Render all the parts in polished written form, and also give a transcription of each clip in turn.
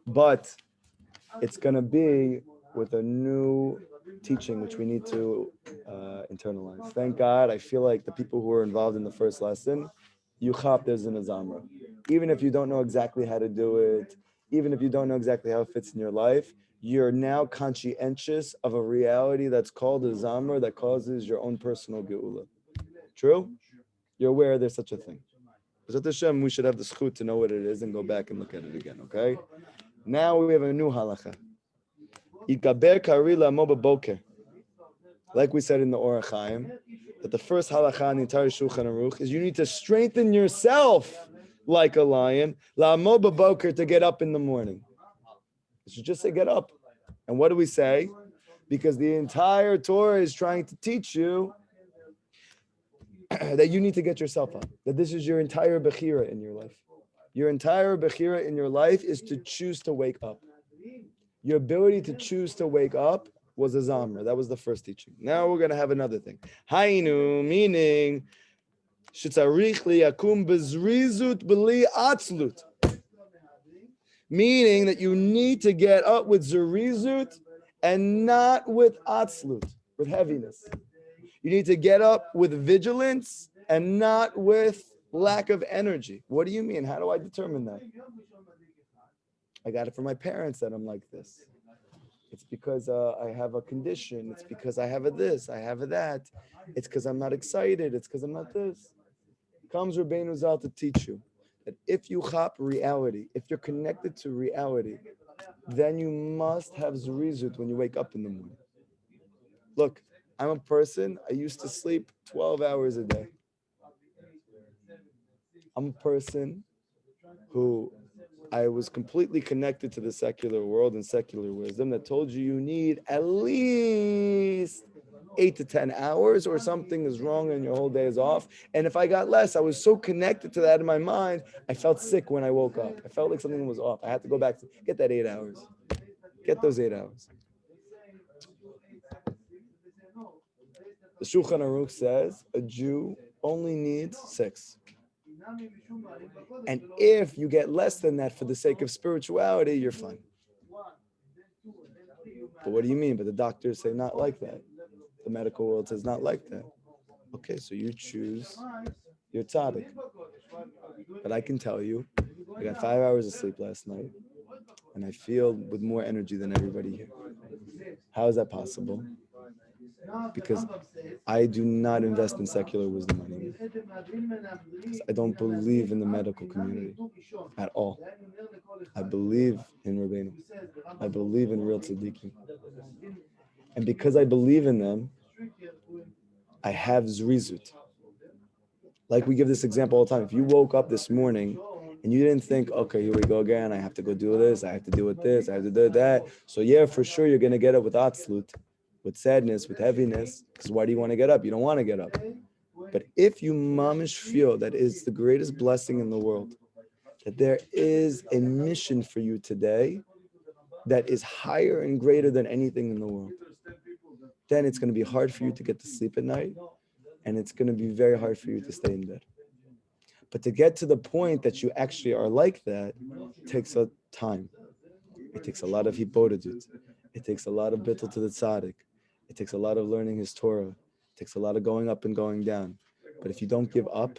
But it's going to be with a new teaching, which we need to internalize. Thank God. I feel like the people who were involved in the first lesson, you chop, there's an azamra. Even if you don't know exactly how to do it, even if you don't know exactly how it fits in your life, you're now conscientious of a reality that's called a zamra that causes your own personal geula. True? You're aware there's such a thing. B'ezrat Hashem, we should have the zchut to know what it is and go back and look at it again, okay? Now we have a new halacha. Ikaber kari la'amo b'boker. Like we said in the Orach Chaim, that the first halacha in the entire Shulchan Aruch is you need to strengthen yourself like a lion, la'amo b'boker, to get up in the morning. You should just say get up. And what do we say? Because the entire Torah is trying to teach you that you need to get yourself up, that this is your entire bechira in your life. Your entire bechira in your life is to choose to wake up. Your ability to choose to wake up was a zamra. That was the first teaching. Now we're going to have another thing. Hainu, meaning, shetzarich liyakum bezrizut b'li atzlut. Meaning that you need to get up with zerizut and not with atzlut, with heaviness. You need to get up with vigilance and not with lack of energy. What do you mean? How do I determine that? I got it from my parents that I'm like this. It's because I have a condition. It's because I have a this, I have a that. It's because I'm not excited. It's because I'm not this. Comes Rabbeinu Zal to teach you that if you chop reality, if you're connected to reality, then you must have zerizut when you wake up in the morning. Look, I'm a person, I used to sleep 12 hours a day. I'm a person who I was completely connected to the secular world and secular wisdom that told you need at least 8 to 10 hours or something is wrong and your whole day is off. And if I got less, I was so connected to that in my mind, I felt sick when I woke up. I felt like something was off. I had to go back to get that 8 hours. Get those 8 hours. The Shulchan Aruch says a Jew only needs 6. And if you get less than that for the sake of spirituality, you're fine. But what do you mean? But the doctors say not like that. The medical world says not like that. Okay, so you choose your tzaddik. But I can tell you, I got 5 hours of sleep last night, and I feel with more energy than everybody here. How is that possible? Because I do not invest in secular wisdom anymore. I don't believe in the medical community at all. I believe in Rabbeinu. I believe in real tzaddikim. And because I believe in them, I have zerizut. Like we give this example all the time. If you woke up this morning and you didn't think, okay, here we go again, I have to go do this, I have to deal with this, I have to do that. So yeah, for sure, you're going to get up with atzlut, with sadness, with heaviness, because why do you want to get up? You don't want to get up. But if you mamish feel that is the greatest blessing in the world, that there is a mission for you today that is higher and greater than anything in the world, then it's going to be hard for you to get to sleep at night, and it's going to be very hard for you to stay in bed. But to get to the point that you actually are like that takes a time. It takes a lot of hipodadut. It takes a lot of bittul to the tzaddik. It takes a lot of learning his Torah. It takes a lot of going up and going down. But if you don't give up,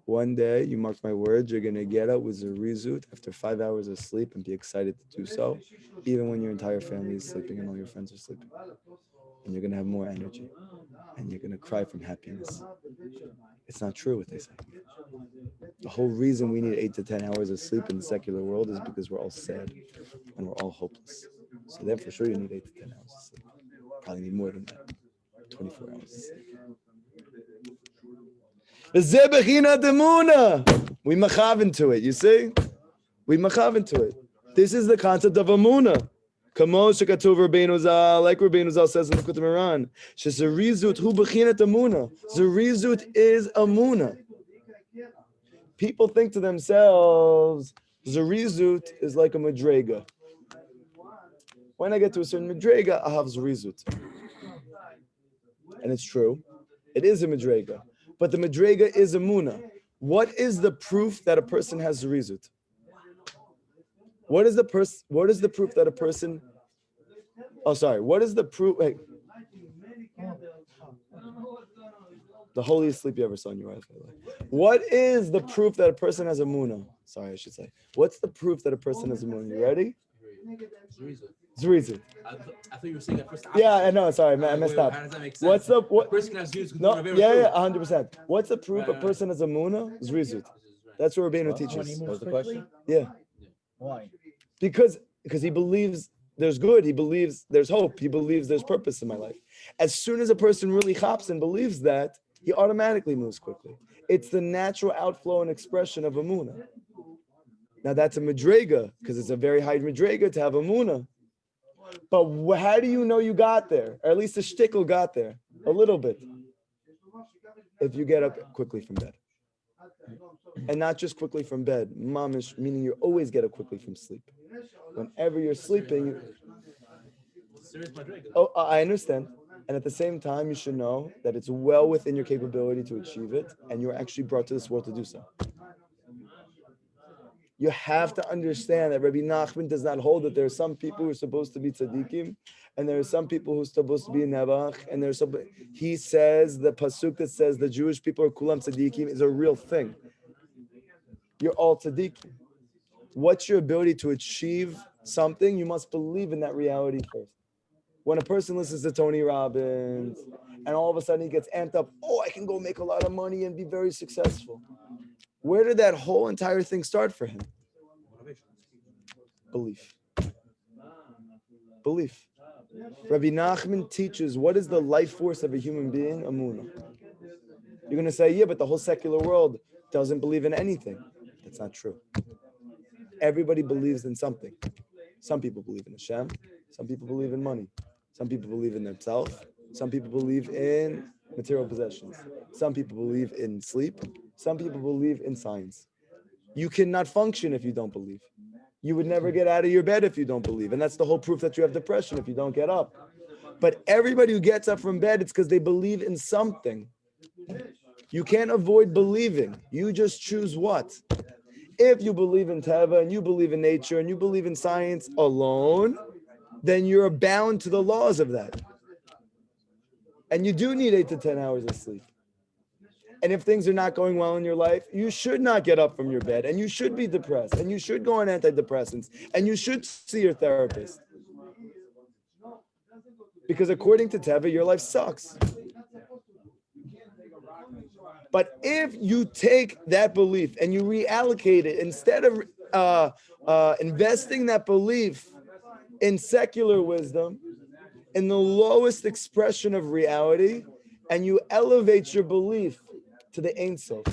one day, you mark my words, you're going to get up with Zerizut after 5 hours of sleep and be excited to do so, even when your entire family is sleeping and all your friends are sleeping. And you're going to have more energy. And you're going to cry from happiness. It's not true what they say. The whole reason we need 8 to 10 hours of sleep in the secular world is because we're all sad and we're all hopeless. So then for sure you need 8 to 10 hours of sleep. Probably need more than that. 24 hours of sleep. We machav into it, you see? We machav into it. This is the concept of Emunah. Like Rabbeinu Zal says in the Likutey Halachot, Zerizut hu b'chinas Emunah. Zerizut is Emunah. People think to themselves, Zerizut is like a madrega. When I get to a certain madrega, I have Zerizut. And it's true. It is a madrega. But the madrega is Emunah. What is the proof that a person has Zerizut? What is the proof that a person? Oh, sorry. What is the proof? Hey, the holiest sleep you ever saw in your life. What is the proof that a person has Emunah? Sorry, I should say. What's the proof that a person has Emunah? You ready? Zerizut. I thought you were saying that first. Yeah, I know. Sorry, I messed up. How does that make sense? What's the what? A person can have Zerizut. No, yeah, 100%. What's the proof a person has Emunah? Zerizut. That's what Rabbeinu teaches. What was the question? Yeah. Why? Because he believes there's good. He believes there's hope. He believes there's purpose in my life. As soon as a person really hops and believes that, he automatically moves quickly. It's the natural outflow and expression of Emunah. Now that's a madrega, because it's a very high madrega to have Emunah. But how do you know you got there? Or at least the shtickle got there a little bit. If you get up quickly from bed. And not just quickly from bed, mamish, meaning you always get up quickly from sleep. Whenever you're sleeping, I understand. And at the same time, you should know that it's well within your capability to achieve it, and you're actually brought to this world to do so. You have to understand that Rabbi Nachman does not hold that there are some people who are supposed to be tzaddikim, and there are some people who are supposed to be nevach, and there's some. He says the pasuk that says the Jewish people are kulam tzaddikim is a real thing. You're all tzaddikim. What's your ability to achieve something? You must believe in that reality first. When a person listens to Tony Robbins, and all of a sudden he gets amped up, oh, I can go make a lot of money and be very successful. Where did that whole entire thing start for him? Belief. Belief. Rabbi Nachman teaches what is the life force of a human being? Emunah. You're going to say, yeah, but the whole secular world doesn't believe in anything. That's not true. Everybody believes in something. Some people believe in Hashem. Some people believe in money. Some people believe in themselves. Some people believe in material possessions. Some people believe in sleep. Some people believe in science. You cannot function if you don't believe. You would never get out of your bed if you don't believe. And that's the whole proof that you have depression if you don't get up. But everybody who gets up from bed, it's because they believe in something. You can't avoid believing. You just choose what. If you believe in Teva and you believe in nature and you believe in science alone, then you're bound to the laws of that. And you do need 8 to 10 hours of sleep. And if things are not going well in your life, you should not get up from your bed, and you should be depressed, and you should go on antidepressants, and you should see your therapist. Because according to Teva, your life sucks. But if you take that belief and you reallocate it, instead of investing that belief in secular wisdom, in the lowest expression of reality, and you elevate your belief to the Ein Sof,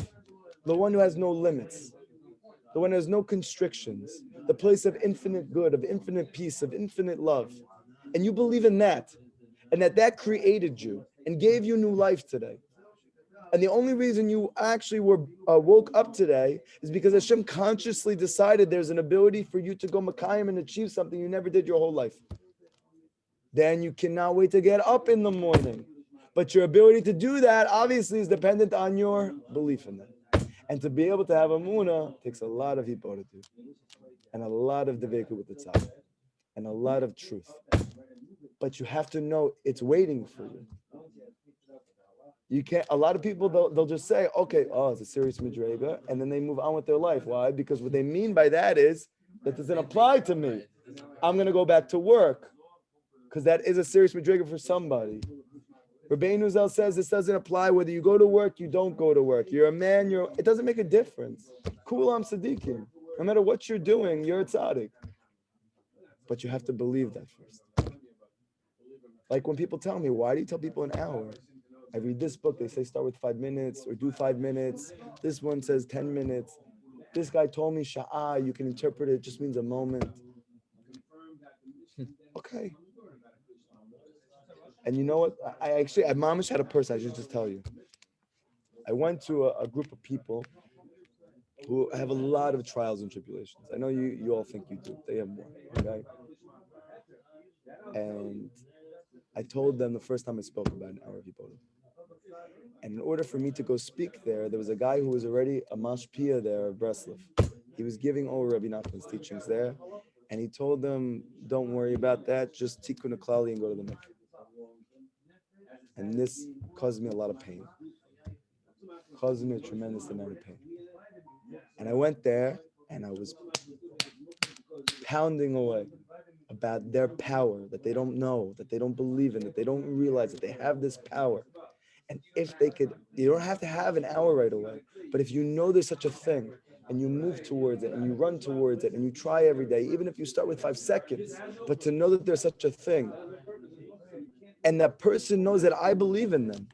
the one who has no limits, the one who has no constrictions, the place of infinite good, of infinite peace, of infinite love, and you believe in that, and that created you and gave you new life today. And the only reason you actually were woke up today is because Hashem consciously decided there's an ability for you to go Makayim and achieve something you never did your whole life. Then you cannot wait to get up in the morning. But your ability to do that obviously is dependent on your belief in that. And to be able to have Emunah takes a lot of hiporatu, and a lot of deveku with the tzad, and a lot of truth. But you have to know it's waiting for you. You can't. A lot of people they'll just say, okay, oh, it's a serious madrega, and then they move on with their life. Why? Because what they mean by that is that doesn't apply to me. I'm gonna go back to work because that is a serious madrega for somebody. Rabbeinu Zal says this doesn't apply whether you go to work, you don't go to work. You're a man. It doesn't make a difference. Kulam tzaddikim. No matter what you're doing, you're a tzaddik. But you have to believe that first. Like when people tell me, why do you tell people an hour? I read this book, they say start with 5 minutes or do 5 minutes. This one says 10 minutes. This guy told me sha'ah, you can interpret it just means a moment. Okay. And you know what? I mamish had a person, I should just tell you. I went to a group of people who have a lot of trials and tribulations. I know you all think you do. They have more, okay? And I told them the first time I spoke about an hour of Yibodim. And in order for me to go speak there was a guy who was already a mashpia there of Breslov. He was giving over Rabbi Nachman's teachings there. And he told them, don't worry about that. Just tikkun klali and go to the mikveh. And this caused me a lot of pain. Caused me a tremendous amount of pain. And I went there and I was pounding away about their power that they don't know, that they don't believe in, that they don't realize that they have this power. And if they could, you don't have to have an hour right away, but if you know there's such a thing and you move towards it and you run towards it and you try every day, even if you start with 5 seconds, but to know that there's such a thing and that person knows that I believe in them,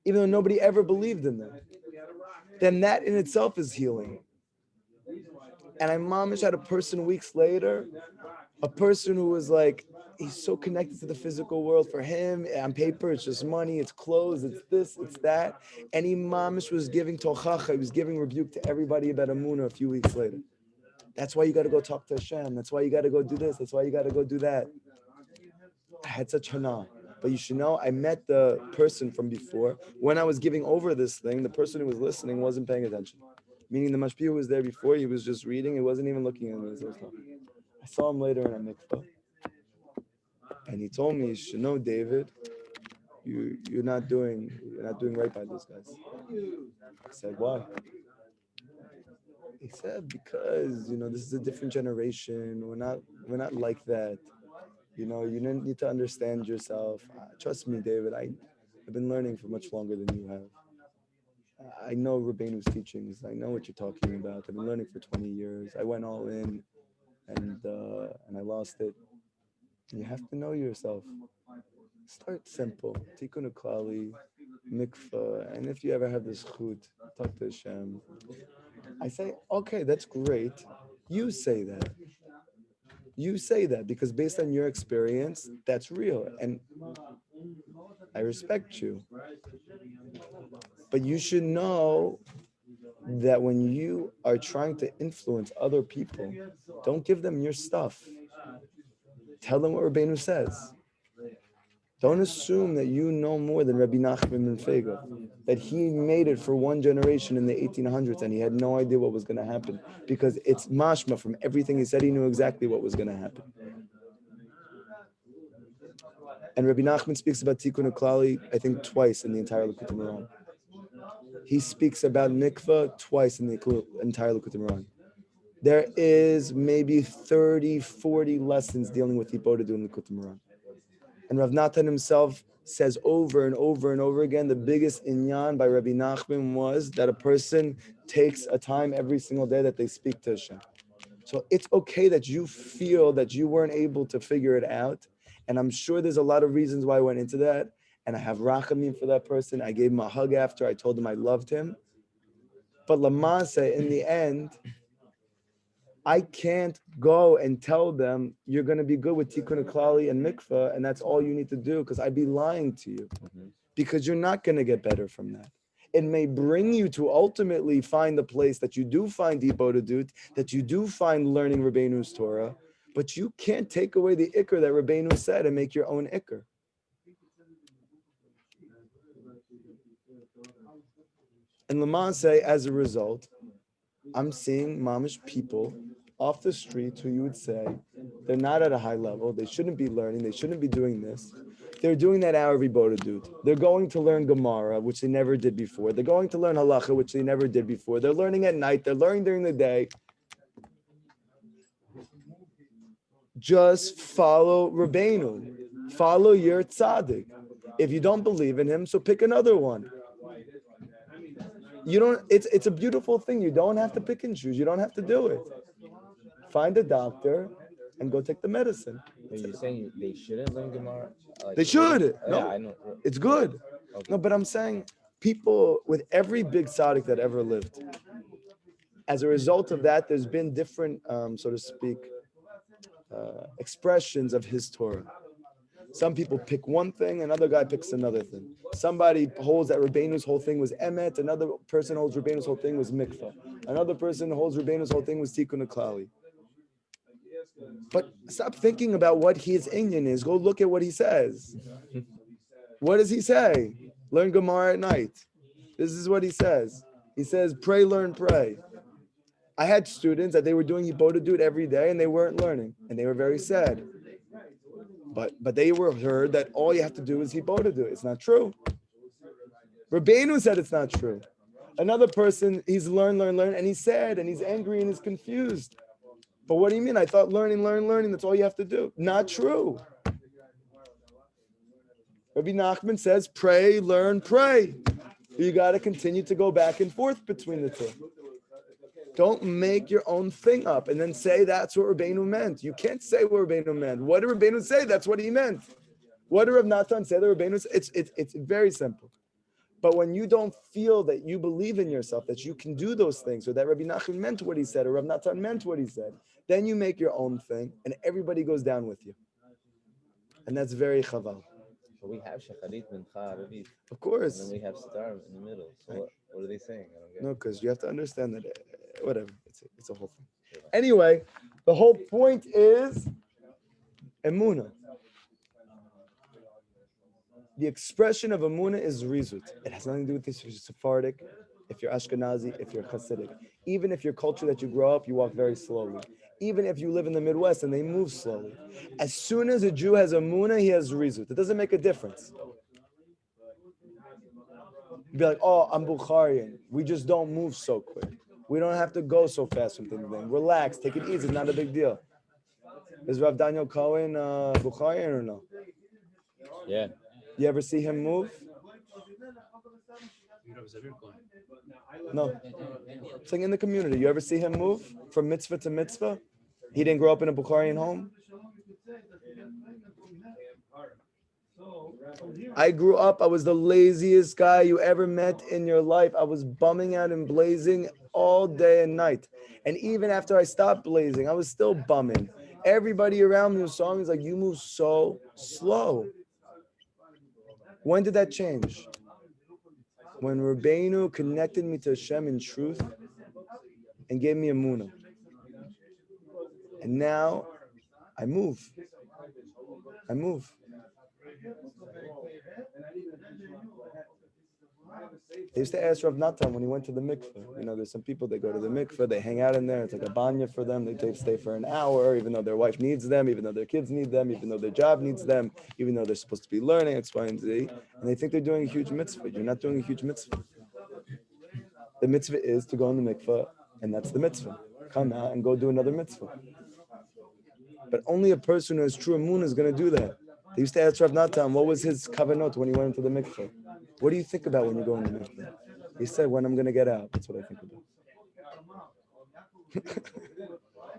even though nobody ever believed in them, then that in itself is healing. And I mamish had a person weeks later, a person who was like, he's so connected to the physical world. For him, on paper, it's just money, it's clothes, it's this, it's that. And he mamish was giving tochacha, he was giving rebuke to everybody about Emunah a few weeks later. That's why you got to go talk to Hashem. That's why you got to go do this. That's why you got to go do that. I had such hana. But you should know, I met the person from before. When I was giving over this thing, the person who was listening wasn't paying attention. Meaning the mashpia who was there before, he was just reading. He wasn't even looking at me as I was talking. I saw him later in a mikvah. And he told me, you should know, David, you're not doing right by those guys. I said, why? He said, because this is a different generation. We're not like that. You need to understand yourself. Trust me, David. I've been learning for much longer than you have. I know Rabbeinu's teachings. I know what you're talking about. I've been learning for 20 years. I went all in, and I lost it. You have to know yourself. Start simple. Tikkun klali, mikveh, and if you ever have this chut, talk to Hashem. I say, okay, that's great. You say that. You say that because based on your experience, that's real, and I respect you. But you should know that when you are trying to influence other people, don't give them your stuff. Tell them what Rabbeinu says. Don't assume that you know more than Rabbi Nachman ben Fega, that he made it for one generation in the 1800s and he had no idea what was going to happen, because it's mashma from everything he said, he knew exactly what was going to happen. And Rabbi Nachman speaks about Tikkun Klali, I think twice in the entire Likutey Halachot. He speaks about mikveh twice in the entire Likutey Halachot. There is maybe 30, 40 lessons dealing with Hipodah in Likutey Halachot. And Rav Natan himself says over and over and over again, the biggest inyan by Rabbi Nachman was that a person takes a time every single day that they speak to Hashem. So it's okay that you feel that you weren't able to figure it out. And I'm sure there's a lot of reasons why I went into that. And I have rachamim for that person. I gave him a hug after. I told him I loved him. But Lamasa, in the end, I can't go and tell them you're going to be good with tikkun klali and mikveh, and that's all you need to do, because I'd be lying to you, because you're not going to get better from that. It may bring you to ultimately find the place that you do find Hipodah, that you do find learning Rabbeinu's Torah, but you can't take away the ikr that Rabbeinu said and make your own ikr. And Lamanse, as a result, I'm seeing mamish people off the street who you would say they're not at a high level, they shouldn't be learning, they shouldn't be doing this. They're doing that hour of Hipodah. They're going to learn Gemara, which they never did before. They're going to learn Halacha, which they never did before. They're learning at night, they're learning during the day. Just follow Rabbeinu. Follow your tzaddik. If you don't believe in him, so pick another one. You don't. It's a beautiful thing. You don't have to pick and choose. You don't have to do it. Find a doctor and go take the medicine. Are you saying they shouldn't learn Gemara? They should. No, yeah, I know. It's good. Okay. No, but I'm saying people with every big tzaddik that ever lived, as a result of that, there's been different, so to speak, expressions of his Torah. Some people pick one thing, another guy picks another thing. Somebody holds that Rabbeinu's whole thing was emet, another person holds Rabbeinu's whole thing was mikveh. Another person holds Rabbeinu's whole thing was tikkun klali. But stop thinking about what his inyan is. Go look at what he says. What does he say? Learn Gemara at night. This is what he says. He says, pray, learn, pray. I had students that they were doing Hibodedut every day and they weren't learning and they were very sad. But they were heard that all you have to do is Hibodedut. It's not true. Rabbeinu said it's not true. Another person, he's learned, and he's sad and he's angry and he's confused. But what do you mean? I thought learning, that's all you have to do. Not true. Rabbi Nachman says, pray, learn, pray. You got to continue to go back and forth between the two. Don't make your own thing up and then say that's what Rabbeinu meant. You can't say what Rabbeinu meant. What did Rabbeinu say? That's what he meant. What did Rav Natan say that Rabbeinu said? It's very simple. But when you don't feel that you believe in yourself, that you can do those things, or that Rabbi Nachman meant what he said, or Rav Natan meant what he said, then you make your own thing, and everybody goes down with you. And that's very chaval. But we have Shacharit, Mincha, Arabit. Of course. And then we have Star in the middle. So what are they saying? I don't get No, because you have to understand that, whatever, it's a whole thing. Anyway, the whole point is Emunah. The expression of Emunah is Zerizut. It has nothing to do with if you're Sephardic, if you're Ashkenazi, if you're Hasidic. Even if your culture that you grow up, you walk very slowly. Even if you live in the Midwest and they move slowly. As soon as a Jew has Emunah, he has Zerizut. It doesn't make a difference. You'd be like, oh, I'm Bukharian. We just don't move so quick. We don't have to go so fast from thing to thing. Relax, take it easy, it's not a big deal. Is Rav Daniel Cohen Bukharian or no? Yeah. You ever see him move? No. Saying in the community, you ever see him move from mitzvah to mitzvah? He didn't grow up in a Bukharian home. I grew up, I was the laziest guy you ever met in your life. I was bumming out and blazing all day and night. And even after I stopped blazing, I was still bumming. Everybody around me was saying, like, you move so slow. When did that change? When Rabbeinu connected me to Hashem in truth and gave me Emunah. And now I move. I move. They used to ask Rav Natan when he went to the mikveh. You know, there's some people, they go to the mikveh, they hang out in there. It's like a banya for them. They stay for an hour, even though their wife needs them, even though their kids need them, even though their job needs them, even though they're supposed to be learning X, Y, and Z. And they think they're doing a huge mitzvah. You're not doing a huge mitzvah. The mitzvah is to go in the mikveh, and that's the mitzvah. Come out and go do another mitzvah. But only a person who has true emunah is going to do that. They used to ask Rav Natan, what was his kavanot when he went into the mikveh? What do you think about when you go in the mikveh? He said, when I'm going to get out. That's what I think about.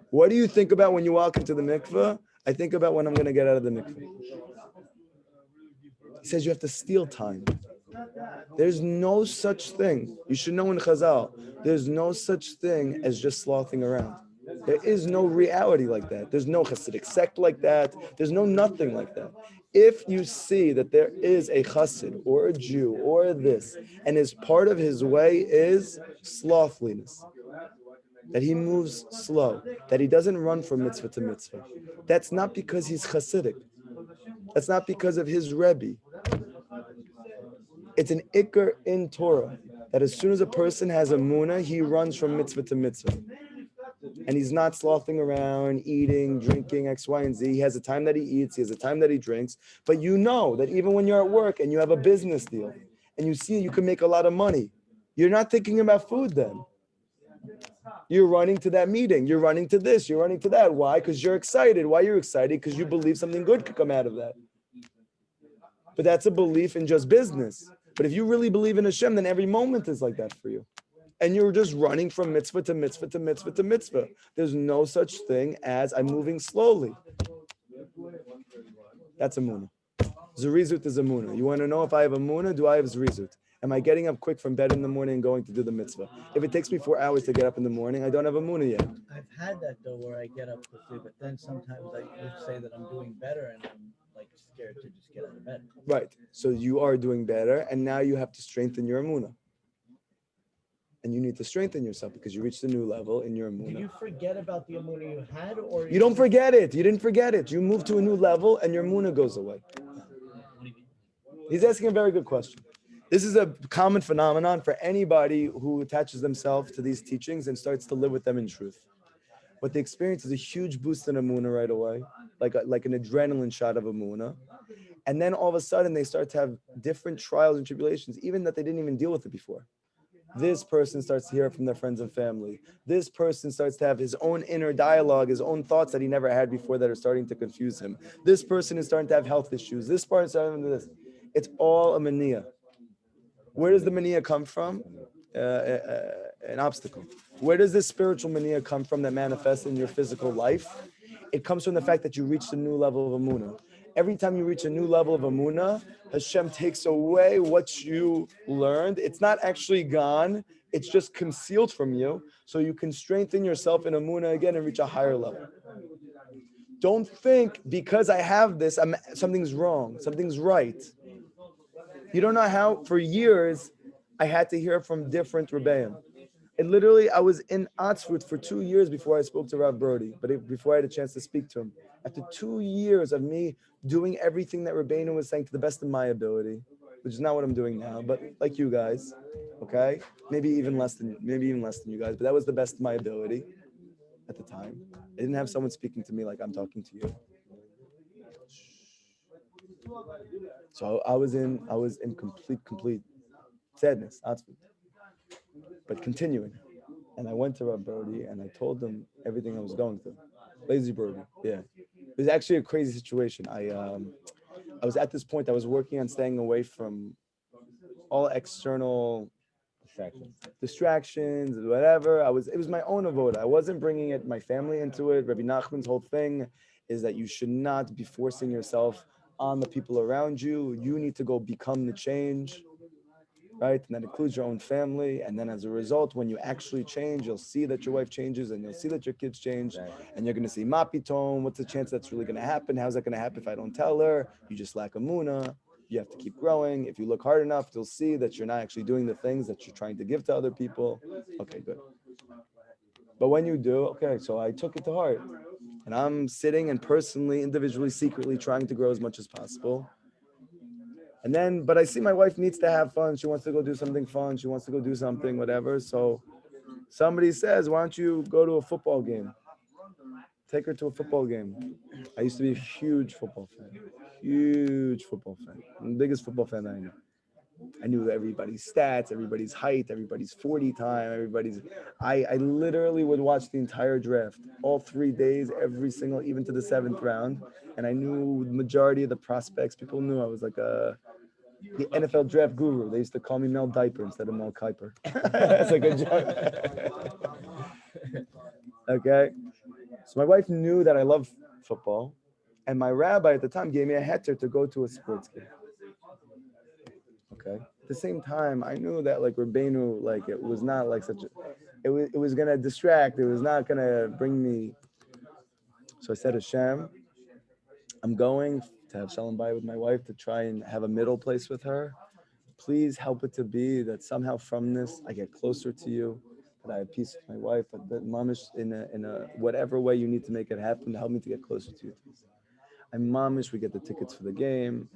What do you think about when you walk into the mikveh? I think about when I'm going to get out of the mikveh. He says you have to steal time. There's no such thing. You should know in Chazal, there's no such thing as just slothing around. There is no reality like that. There's no Hasidic sect like that. There's no nothing like that. If you see that there is a Chassid or a Jew or this, and his part of his way is slothliness, that he moves slow, that he doesn't run from mitzvah to mitzvah, that's not because he's Hasidic. That's not because of his Rebbe. It's an ikar in Torah, that as soon as a person has Emunah, he runs from mitzvah to mitzvah. And he's not slothing around, eating, drinking, X, Y, and Z. He has a time that he eats, he has a time that he drinks. But you know that even when you're at work and you have a business deal and you see you can make a lot of money, you're not thinking about food then. You're running to that meeting. You're running to this. You're running to that. Why? Because you're excited. Why you're excited? Because you believe something good could come out of that. But that's a belief in just business. But if you really believe in Hashem, then every moment is like that for you. And you're just running from mitzvah to mitzvah to mitzvah to mitzvah. There's no such thing as I'm moving slowly. That's Emunah. Zerizut is Emunah. You want to know if I have Emunah, do I have Zerizut? Am I getting up quick from bed in the morning and going to do the mitzvah? If it takes me 4 hours to get up in the morning, I don't have Emunah yet. I've had that though, where I get up quickly, but then sometimes I would say that I'm doing better and I'm like scared to just get out of bed. Right. So you are doing better, and now you have to strengthen your Emunah. And you need to strengthen yourself because you reached a new level in your Emunah. Did you forget about the Emunah you had, or you don't forget it? You didn't forget it. You move to a new level, and your Emunah goes away. He's asking a very good question. This is a common phenomenon for anybody who attaches themselves to these teachings and starts to live with them in truth. What they experience is a huge boost in Emunah right away, like an adrenaline shot of Emunah. And then all of a sudden they start to have different trials and tribulations, even that they didn't even deal with it before. This person starts to hear it from their friends and family. This person starts to have his own inner dialogue, his own thoughts that he never had before that are starting to confuse him. This person is starting to have health issues. This person is starting to do this. It's all a mania. Where does the mania come from? An obstacle. Where does this spiritual mania come from that manifests in your physical life? It comes from the fact that you reached a new level of Emunah. Every time you reach a new level of Emunah, Hashem takes away what you learned. It's not actually gone. It's just concealed from you. So you can strengthen yourself in Emunah again and reach a higher level. Don't think because I have this, something's wrong, something's right. You don't know how, for years, I had to hear from different Rebbeim. And literally, I was in Oxford for 2 years before I spoke to Rav Brody, before I had a chance to speak to him. After 2 years of me doing everything that Rabbeinu was saying to the best of my ability, which is not what I'm doing now, but like you guys, okay? Maybe even less than you guys, but that was the best of my ability at the time. I didn't have someone speaking to me like I'm talking to you. So I was in complete sadness, Oxford. But continuing. And I went to Rav Brody and I told him everything I was going through. Lazy Brody, yeah. It was actually a crazy situation. I was at this point, I was working on staying away from all external distractions, whatever. It was my own avoda. I wasn't bringing my family into it. Rabbi Nachman's whole thing is that you should not be forcing yourself on the people around you. You need to go become the change, right? And that includes your own family. And then as a result, when you actually change, you'll see that your wife changes and you'll see that your kids change. And you're going to see mapitom. What's the chance that's really going to happen? How's that going to happen if I don't tell her? You just lack Emunah. You have to keep growing. If you look hard enough, you'll see that you're not actually doing the things that you're trying to give to other people. Okay, good. But when you do, okay, so I took it to heart. And I'm sitting and personally, individually, secretly trying to grow as much as possible. And then, but I see my wife needs to have fun. She wants to go do something fun. She wants to go do something, whatever. So somebody says, why don't you go to a football game? Take her to a football game. I used to be a huge football fan. I'm the biggest football fan that I know. I knew everybody's stats, everybody's height, everybody's 40 time, I literally would watch the entire draft, all 3 days, every single, even to the 7th round. And I knew the majority of the prospects. People knew I was like the NFL draft guru. They used to call me Mel Diaper instead of Mel Kiper. That's like a joke. Okay. So my wife knew that I love football. And my rabbi at the time gave me a heter to go to a sports game. Okay. At the same time, I knew that like Rabbeinu, like it was not like it was gonna distract. It was not gonna bring me. So I said, Hashem, I'm going to have Shalom Bayit with my wife to try and have a middle place with her. Please help it to be that somehow from this I get closer to you, that I have peace with my wife, but that mamish in a whatever way you need to make it happen to help me to get closer to you. And mamish, we get the tickets for the game.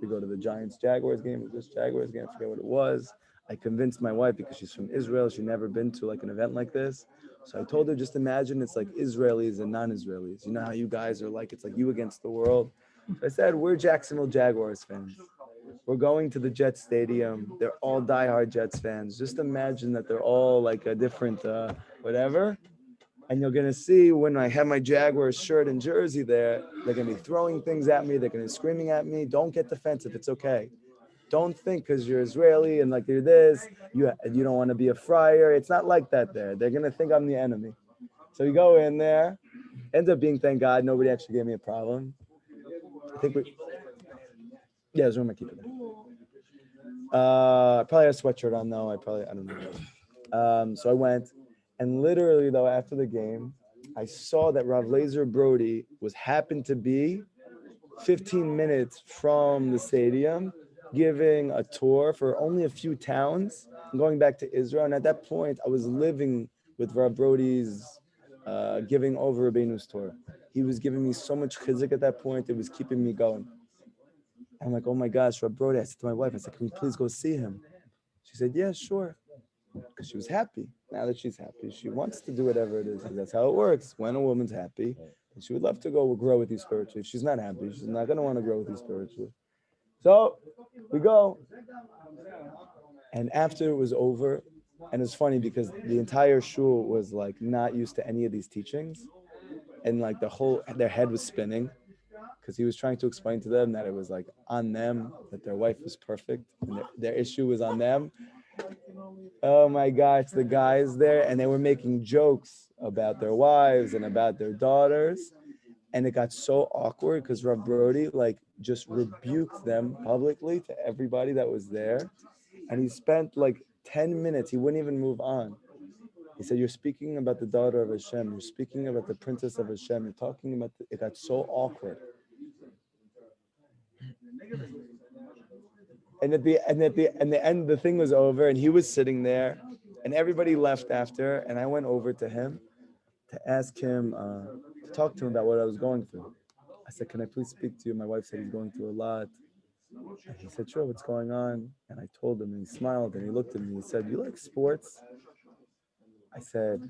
We go to the Giants-Jaguars game, this Jaguars game, I forget what it was. I convinced my wife because she's from Israel. She'd never been to like an event like this. So I told her, just imagine it's like Israelis and non-Israelis. You know how you guys are like, it's like you against the world. So I said, we're Jacksonville Jaguars fans. We're going to the Jets Stadium. They're all diehard Jets fans. Just imagine that they're all like a different whatever. And you're going to see when I have my Jaguars shirt and jersey there, they're going to be throwing things at me. They're going to be screaming at me. Don't get defensive. It's okay. Don't think because you're Israeli and like you're this, you don't want to be a friar. It's not like that there. They're going to think I'm the enemy. So you go in there. Ends up being, thank God, nobody actually gave me a problem. I think yeah, there's room I keep it there. I probably had a sweatshirt on though. I don't know. So I went. And literally, though, after the game, I saw that Rav Lazer Brody happened to be 15 minutes from the stadium, giving a tour for only a few towns, going back to Israel. And at that point, I was living with Rav Brody's giving over Rabbeinu's tour. He was giving me so much chizik at that point. It was keeping me going. I'm like, oh my gosh, Rab Brody. I said to my wife, I said, can we please go see him? She said, yeah, sure. Because she was happy. Now that she's happy, she wants to do whatever it is. That's how it works. When a woman's happy, she would love to go grow with you spiritually. If she's not happy, she's not going to want to grow with you spiritually. So we go. And after it was over, and it's funny because the entire shul was like not used to any of these teachings. And like their head was spinning because he was trying to explain to them that it was like on them, that their wife was perfect and their issue was on them. Oh my gosh, the guys there, and they were making jokes about their wives and about their daughters. And it got so awkward because Rav Brody like just rebuked them publicly to everybody that was there. And he spent like 10 minutes, he wouldn't even move on. He said, you're speaking about the daughter of Hashem, you're speaking about the princess of Hashem, you're talking about, it got so awkward. And at the end, the thing was over, and he was sitting there, and everybody left after, and I went over to him to ask him, to talk to him about what I was going through. I said, can I please speak to you? My wife said he's going through a lot. And he said, sure, what's going on? And I told him, and he smiled, and he looked at me, he said, you like sports? I said,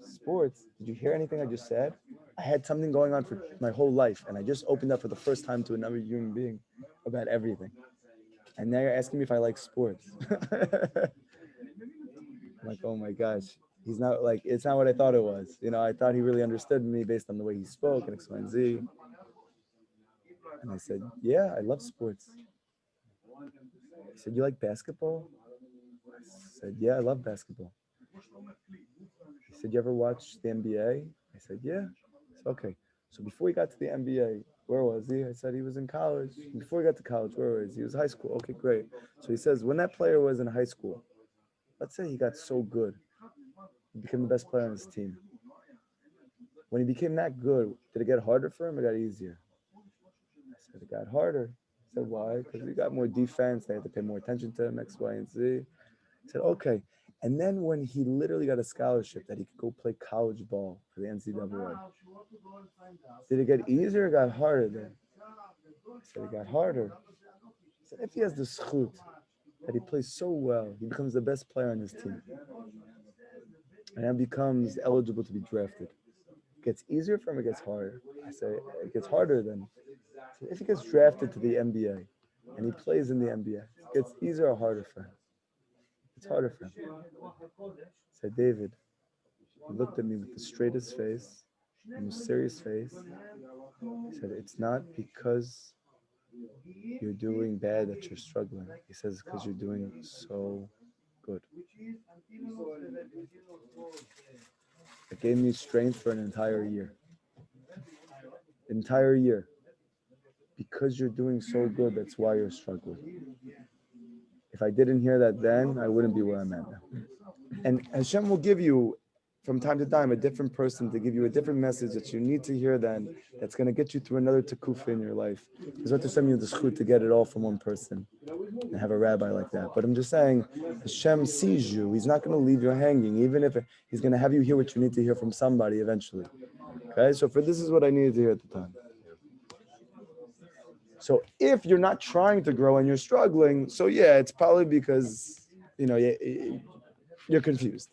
sports? Did you hear anything I just said? I had something going on for my whole life, and I just opened up for the first time to another human being about everything. And now you're asking me if I like sports. I'm like, oh my gosh. He's not like, it's not what I thought it was. You know, I thought he really understood me based on the way he spoke and X, Y, and Z. And I said, yeah, I love sports. He said, you like basketball? I said, yeah, I love basketball. He said, you ever watch the NBA? I said, yeah. I said, okay. So before he got to the NBA, where was he? I said he was in college. Before he got to college, where was he? He was high school. Okay, great. So he says, when that player was in high school, let's say he got so good, he became the best player on his team. When he became that good, did it get harder for him or got easier? I said, it got harder. I said, why? Because he got more defense. They had to pay more attention to him, X, Y, and Z. I said, okay. And then when he literally got a scholarship that he could go play college ball for the NCAA, did it get easier or got harder then? I said, it got harder. I said, if he has the zchut that he plays so well, he becomes the best player on his team, and then becomes eligible to be drafted. It gets easier for him, it gets harder. I say, it gets harder then. So if he gets drafted to the NBA and he plays in the NBA, it gets easier or harder for him? It's harder for him. I said, David, he looked at me with the straightest face, the most serious face. He said, it's not because you're doing bad that you're struggling. He says, because you're doing so good. It gave me strength for an entire year. Entire year. Because you're doing so good, that's why you're struggling. If I didn't hear that then, I wouldn't be where I'm at now. And Hashem will give you, from time to time, a different person to give you a different message that you need to hear then, that's going to get you through another takufa in your life. There's not to send you the zchut to get it all from one person and have a rabbi like that. But I'm just saying, Hashem sees you. He's not going to leave you hanging, even if he's going to have you hear what you need to hear from somebody eventually. Okay, so this is what I needed to hear at the time. So if you're not trying to grow and you're struggling, so yeah, it's probably because, you're confused.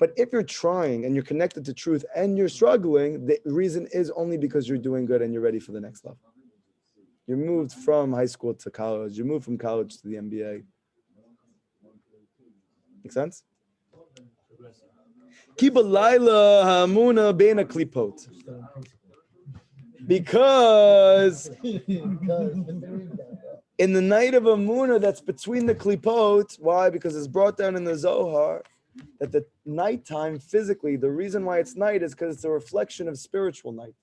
But if you're trying and you're connected to truth and you're struggling, the reason is only because you're doing good and you're ready for the next level. You moved from high school to college. You moved from college to the MBA. Make sense? Kiba Laila Hamuna Bena Klipot. Because in the night of Emunah that's between the Klipot, why? Because it's brought down in the Zohar that the nighttime physically, the reason why it's night is because it's a reflection of spiritual night.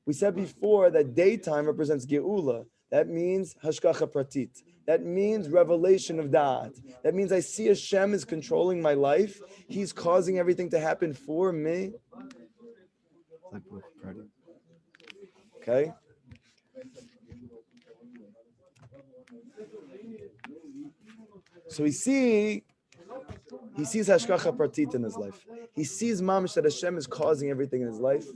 We said before that daytime represents Geula. That means Hashgacha Pratit. That means revelation of Da'at. That means I see Hashem is controlling my life. He's causing everything to happen for me. Okay? So he sees Hashgacha Pratit in his life. He sees Mamish that Hashem is causing everything in his life.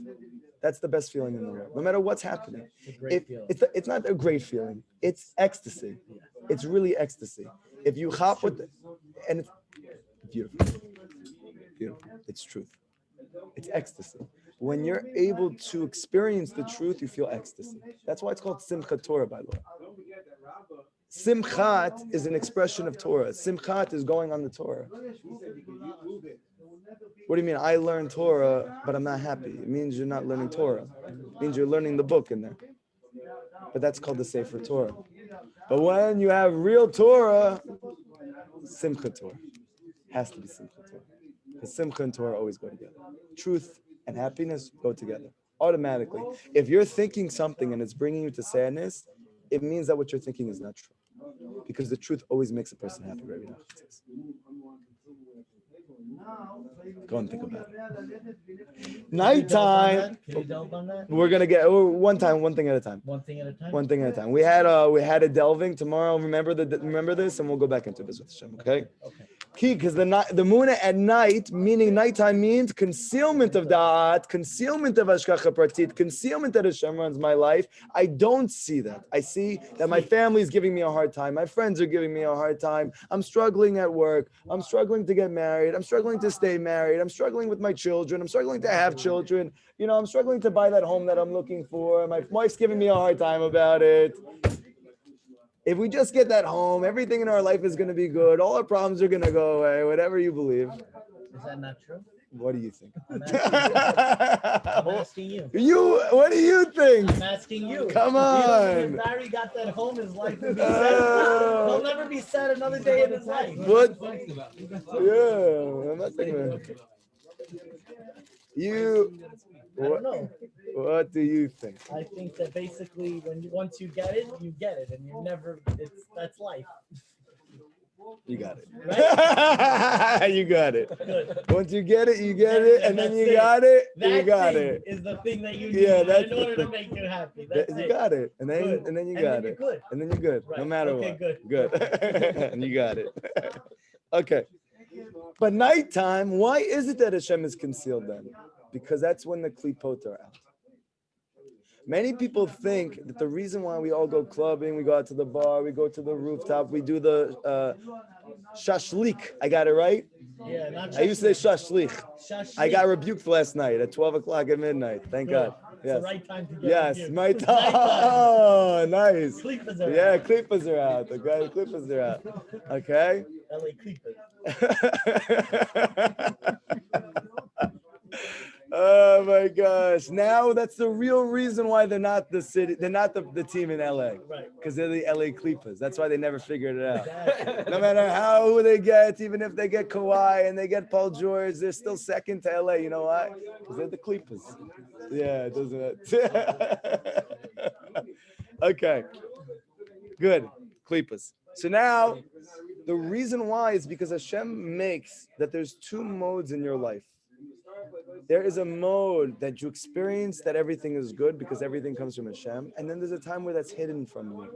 That's the best feeling in the world, no matter what's happening. It's a great feeling. It's not a great feeling. It's ecstasy. It's really ecstasy. If you hop with it, and it's beautiful. Beautiful. It's truth. It's ecstasy. When you're able to experience the truth, you feel ecstasy. That's why it's called Simchat Torah, by the way. Simchat is an expression of Torah. Simchat is going on the Torah. What do you mean? I learned Torah, but I'm not happy. It means you're not learning Torah. It means you're learning the book in there. But that's called the Sefer Torah. But when you have real Torah, Simchat Torah. Has to be Simchat Torah. Because Simcha and Torah always go together. Truth and happiness go together automatically. If you're thinking something and it's bringing you to sadness, it means that what you're thinking is not true. Because the truth always makes a person happy, Rabbi Nachman says. Go and think about it. Nighttime. Can you delve on that? We're gonna get one thing at a time. One thing at a time. One thing at a time. We had a delving tomorrow. Remember this, and we'll go back into this with Hashem. Okay. Okay. Key, because the Emunah at night, meaning nighttime, means concealment of da'at, concealment of hashgacha pratit, concealment that Hashem runs my life. I don't see that. I see that my family is giving me a hard time. My friends are giving me a hard time. I'm struggling at work. I'm struggling to get married. I'm struggling to stay married. I'm struggling with my children. I'm struggling to have children. I'm struggling to buy that home that I'm looking for. My wife's giving me a hard time about it. If we just get that home, everything in our life is going to be good. All our problems are going to go away, whatever you believe. Is that not true? What do you think? I'm asking you. What do you think? I'm asking you. Come If on. Barry got that home, his life would be sad. He'll never be sad another day in his life. What? Yeah, I'm not thinking about it. I don't know. What do you think? I think that basically once you get it, and you never. That's life. You got it. Right? You got it. Good. Once you get it, you get it, and then you got it. You got it. Is the thing that you Yeah, need that's in the order to thing. make you happy. That's You it. got it, and then Good. and then you And got then you're it, good. and then you're good, no Right. matter Okay, what. good. And you got it. Okay, but nighttime. Why is it that Hashem is concealed then? Because that's when the klipot are out. Many people think that the reason why we all go clubbing, we go out to the bar, we go to the rooftop, we do the shashlik. I got it right? Yeah, not I used to say shashlik. Shashlik. I got rebuked last night at 12 o'clock at midnight. Thank God. It's Yes. the right time to get Yes, rebuked. my It's time. nighttime. Oh, nice. Clippers are Yeah, out. clippers are out. Okay, clippers are out. Okay. LA Clippers. Oh my gosh. Now that's the real reason why they're not the city, they're not the team in LA. Right. Because they're the LA Clippers. That's why they never figured it out. Exactly. No matter who they get, even if they get Kawhi and they get Paul George, they're still second to LA. You know why? Because they're the Clippers. Yeah, it doesn't. Okay. Good. Clippers. So now, the reason why is because Hashem makes that there's two modes in your life. There is a mode that you experience that everything is good because everything comes from Hashem. And then there's a time where that's hidden from you.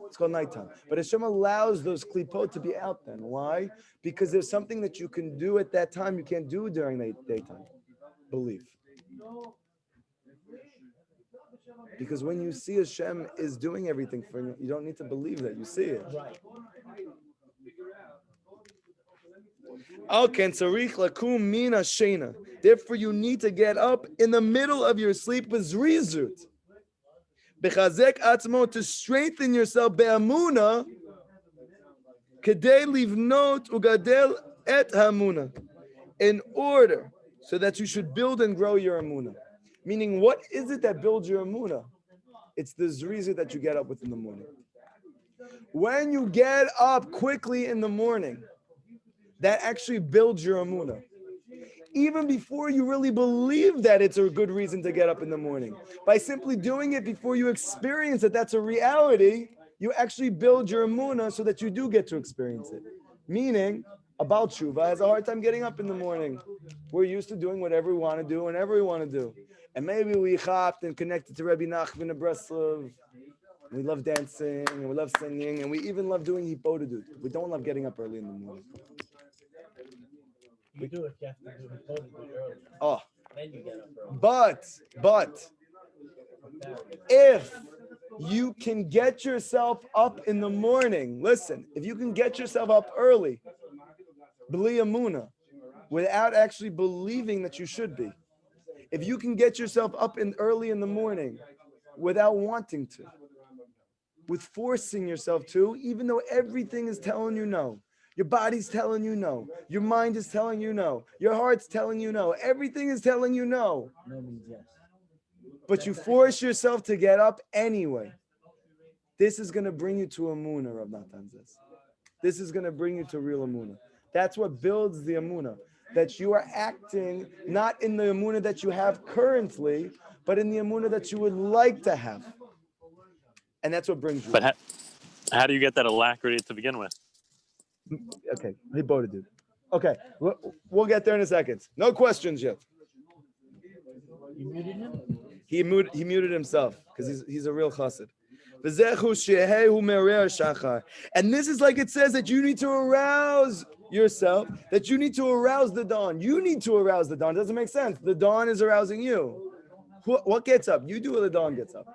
It's called nighttime. But Hashem allows those klipot to be out then. Why? Because there's something that you can do at that time you can't do during the daytime. Believe. Because when you see Hashem is doing everything for you, you don't need to believe that. You see it. Right. Therefore, you need to get up in the middle of your sleep with Zerizut. To strengthen yourself be'emunah, kedei livnot ugadel et hamuna, in order so that you should build and grow your emunah. Meaning, what is it that builds your emunah? It's the Zerizut that you get up with in the morning. When you get up quickly in the morning, that actually builds your emunah. Even before you really believe that it's a good reason to get up in the morning. By simply doing it before you experience that that's a reality, you actually build your emunah so that you do get to experience it. Meaning, a Baal Tshuva has a hard time getting up in the morning. We're used to doing whatever we want to do whenever we want to do. And maybe we hopped and connected to Rabbi Nachman and Breslov. We love dancing and we love singing and we even love doing hipodadut. We don't love getting up early in the morning. You do if you have to do it early. Oh, Then you get up early. But if you can get yourself up in the morning, listen, if you can get yourself up early, b'li emunah, without actually believing that you should be, if you can get yourself up early in the morning without wanting to, with forcing yourself to, even though everything is telling you no, your body's telling you no, your mind is telling you no, your heart's telling you no, everything is telling you no. No means yes. But you force yourself to get up anyway. This is going to bring you to Emunah, Rav Natan says. This is going to bring you to real Emunah. That's what builds the Emunah. That you are acting not in the Emunah that you have currently, but in the Emunah that you would like to have. And that's what brings you. But how do you get that alacrity to begin with? Okay, he boated it. Okay, we'll get there in a second. No questions yet. You muted him? He muted himself because he's a real chassid. And this is like it says that you need to arouse yourself, that you need to arouse the dawn. You need to arouse the dawn. It doesn't make sense. The dawn is arousing you. What gets up? You do what the dawn gets up.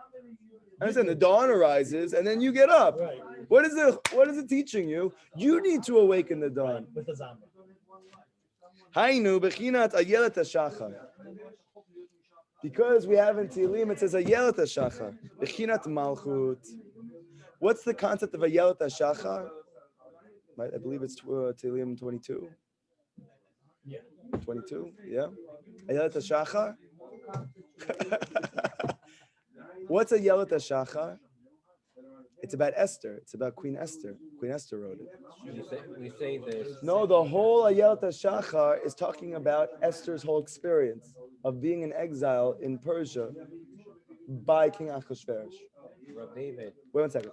I understand the dawn arises and then you get up. Right. What is it teaching you? You need to awaken the dawn. With the zamba. Hainu bechinat ayelet hashachar. Because we have in Tehillim, it says ayelet hashachar, bechinat malchut. What's the concept of ayelet hashachar? Right, I believe it's Tehillim 22. Yeah. 22, yeah. Ayelet hashachar. What's ayelet hashachar? It's about Esther. It's about Queen Esther. Queen Esther wrote it. We say this. No, the whole Ayelet HaShachar is talking about Esther's whole experience of being in exile in Persia by King Achashverosh. David. Wait one second.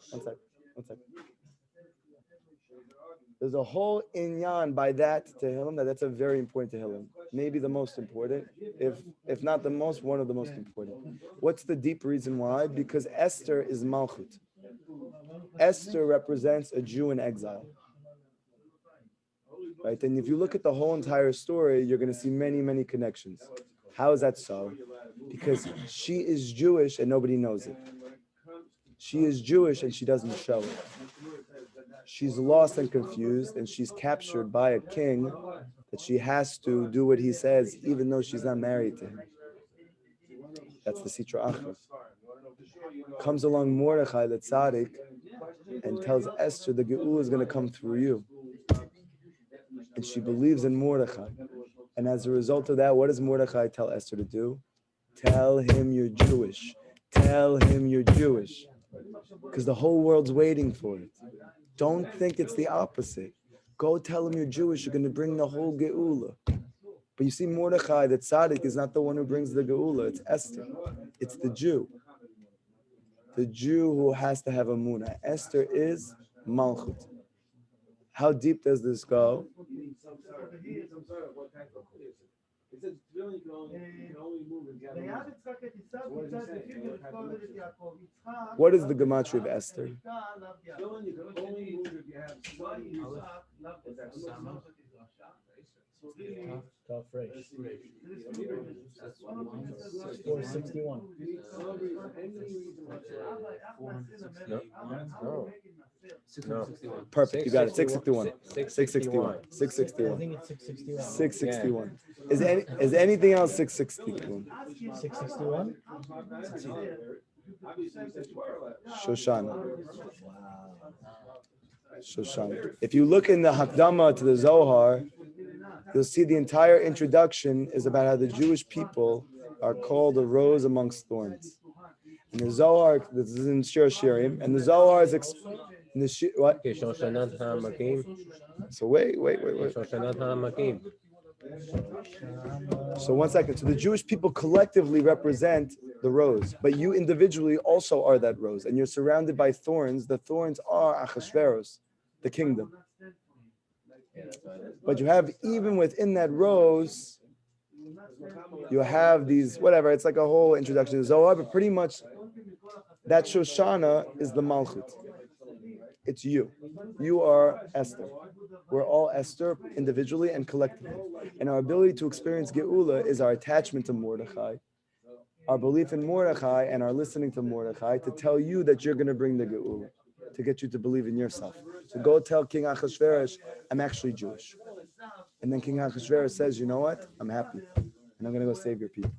There's a whole inyan by that Tehillim that's a very important Tehillim. Maybe the most important, if not the most, one of the most important. What's the deep reason why? Because Esther is Malchut. Esther represents a Jew in exile. Right? And if you look at the whole entire story, you're going to see many, many connections. How is that so? Because she is Jewish and nobody knows it. She is Jewish and she doesn't show it. She's lost and confused and she's captured by a king that she has to do what he says even though she's not married to him. That's the Sitra Achra. Comes along Mordechai, the tzaddik, and tells Esther the Ge'ul is going to come through you. And she believes in Mordechai. And as a result of that, what does Mordechai tell Esther to do? Tell him you're Jewish. Tell him you're Jewish. Because the whole world's waiting for it. Don't think it's the opposite. Go tell him you're Jewish. You're going to bring the whole Ge'ula. But you see, Mordechai, the tzaddik, is not the one who brings the Ge'ula. It's Esther. It's the Jew. The Jew who has to have Emunah. Esther is Malchut. How deep does this go? What is the gematria of Esther? Tough race. 461. No. Perfect, you got it. 661. 661. I 661. think it's 661. 661. Is anything else 661? 661? Shoshana. Shoshana. If you look in the Hakdama to the Zohar, you'll see the entire introduction is about how the Jewish people are called a rose amongst thorns. And the Zohar, this is in Shir Shirim, and the Zohar is in the what? So wait. So 1 second. So the Jewish people collectively represent the rose, but you individually also are that rose, and you're surrounded by thorns. The thorns are Achashverosh, the kingdom. But you have, even within that rose, you have these, whatever, it's like a whole introduction to Zohar, but pretty much that Shoshana is the Malchut. It's you. You are Esther. We're all Esther individually and collectively. And our ability to experience Geula is our attachment to Mordechai, our belief in Mordechai, and our listening to Mordechai to tell you that you're going to bring the Geula, to get you to believe in yourself. So go tell King Achashverosh, I'm actually Jewish. And then King Achashverosh says, you know what? I'm happy. And I'm going to go save your people.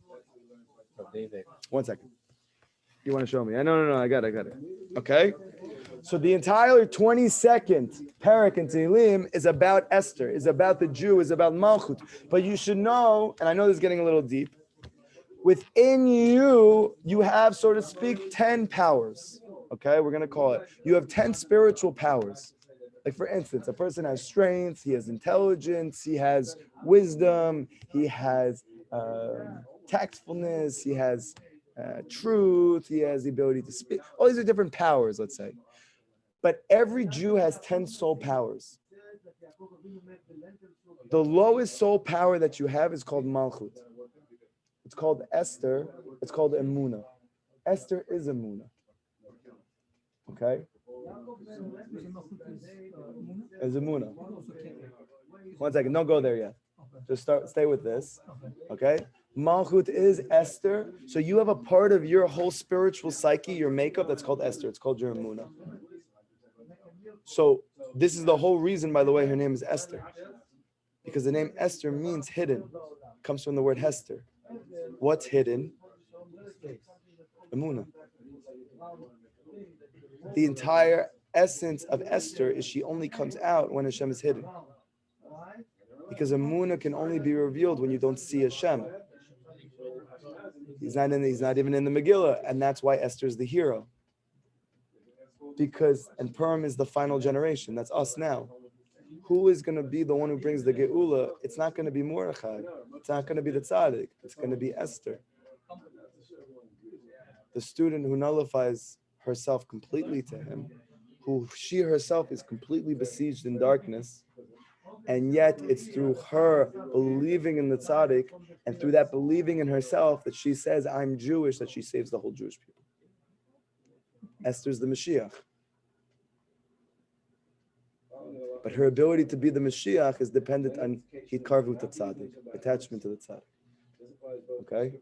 David. 1 second. You want to show me? No, I got it. Okay? So the entire 22nd parak in Tehillim is about Esther, is about the Jew, is about Malchut. But you should know, and I know this is getting a little deep, within you, you have, so to speak, 10 powers. Okay? We're going to call it. You have 10 spiritual powers. Like, for instance, a person has strength, he has intelligence, he has wisdom, he has tactfulness, he has truth, he has the ability to speak. All these are different powers, let's say. But every Jew has 10 soul powers. The lowest soul power that you have is called Malchut. It's called Esther. It's called Emunah. Esther is Emunah. Okay? Is Emunah. 1 second. Don't go there yet. Just stay with this. Okay? Malchut is Esther. So you have a part of your whole spiritual psyche, your makeup, that's called Esther. It's called your Emunah. So this is the whole reason, by the way, her name is Esther. Because the name Esther means hidden. It comes from the word Hester. What's hidden? Emunah. The entire essence of Esther is she only comes out when Hashem is hidden. Because Emunah can only be revealed when you don't see Hashem. He's not even in the Megillah, and that's why Esther is the hero. Because, and Purim is the final generation. That's us now. Who is going to be the one who brings the Geula? It's not going to be Mordechai. It's not going to be the tzaddik. It's going to be Esther. The student who nullifies herself completely to him, who she herself is completely besieged in darkness, and yet it's through her believing in the tzaddik and through that believing in herself that she says, I'm Jewish, that she saves the whole Jewish people. Esther's the Mashiach. But her ability to be the Mashiach is dependent on hitkarvut tzaddik, attachment to the tzaddik. Okay?